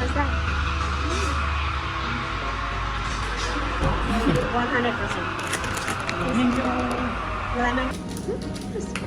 was that? 100%. Lemon.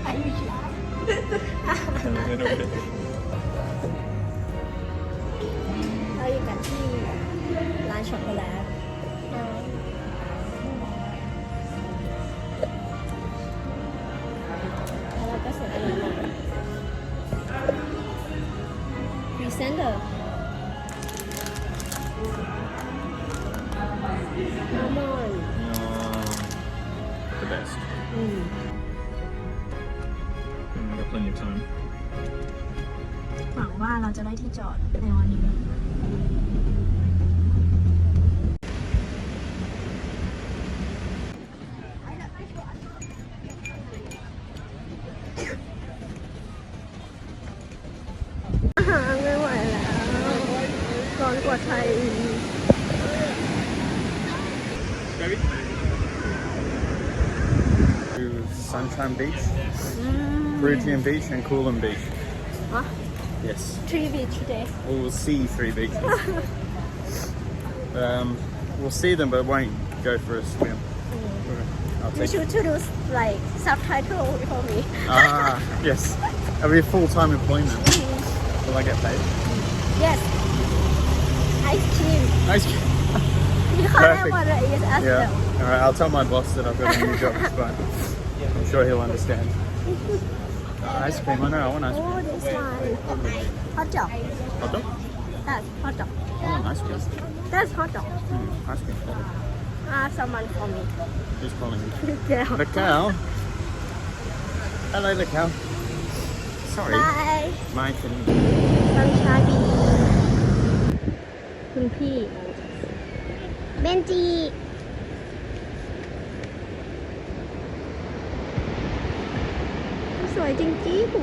Are you sure? เราอยู่กันที่ร้านช็อกโกแลตแล้วเราก็เสร็จแล้วพรีเซนเตอร์Come on. The best. We've got plenty of time. หวังว่าเราจะได้ที่จอดในวันนี้อาหารไม่ไหวแล้วร้อนกว่าไทย To Sunshine Beach, Peruvian Beach, and Coolum Beach. Huh? Yes. 3 beach today. We'll see 3 beaches. We'll see them, but won't go for a swim. I'll You take should to do like subtitle for me. Yes. It'll be a full-time employment. Will I get paid? Yes. Ice cream. Nice. You can't Perfect. what it is as Yeah. well. All right. I'll tell my boss that I've got a new job. It's fine. I'm sure he'll understand. Ice cream. I know. I want ice cream. Oh, this one. Hot dog. Hot dog? That's hot dog. I want ice cream. That's hot dog. Ice cream. Someone for me. Who's calling me? Yeah. The cow. Hello, the cow. Sorry. Bye. My turn. สัญชาบีคุณพี่เบนจีสวยจริงๆ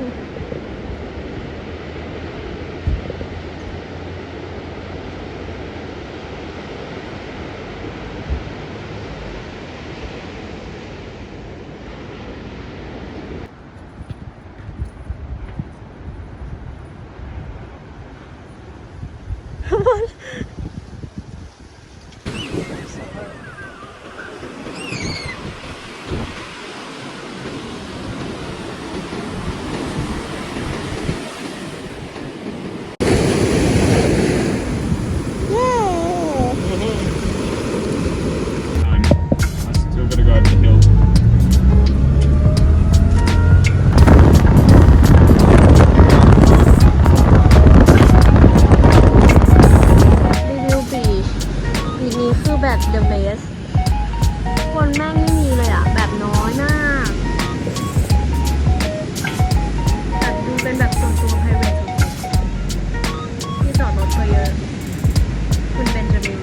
I still got to go over the hill. รีวิวบีชนี้คือแบบ the best คนแม่งไม่มีเลยอ่ะ แบบน้อยมากแบบดูเป็นแบบส่วนตัว private ที่จอดรถก็เยอะ คุณเบนจามิน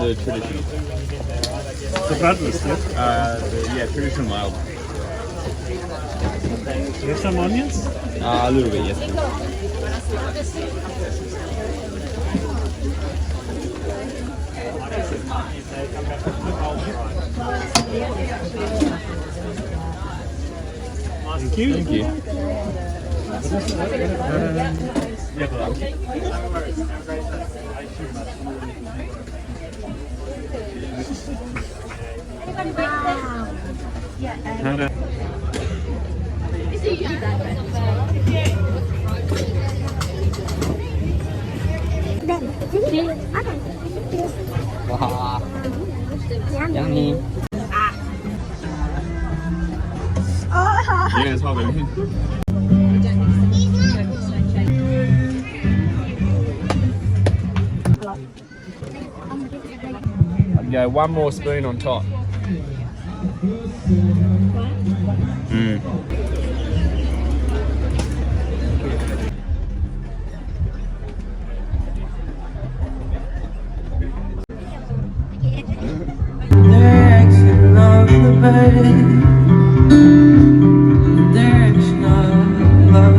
The traditional. The bratwurst, yeah? Yeah, traditional mild. You have some onions? A little bit, yes. Thank you. Thank you. Wow. Yummy. Yeah, it's probably. Yeah, one more spoon on top. Mm. Direction of the bird. Direction of love.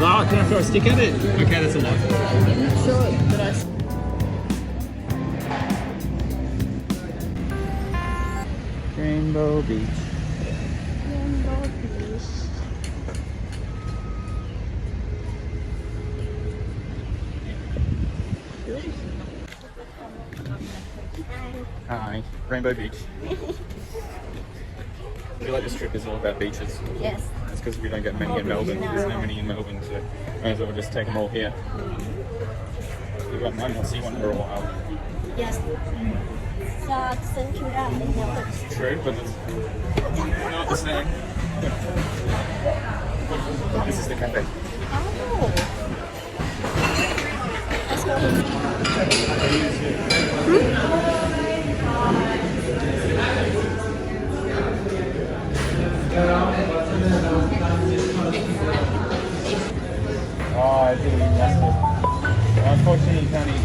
Oh, can I throw a stick at it? Okay, that's a lot. Rainbow Beach. Rainbow Beach. Hi, Rainbow Beach. I feel like this trip is all about beaches. Yes. It's because we don't get many in Melbourne. There's no many in Melbourne, so may as well just take them all here. We might not see one for a while. Yes. Centura in Melbourne. It's true, but it's not the same. This is the cafe. Oh, I think we missed it. Unfortunately, you can't eat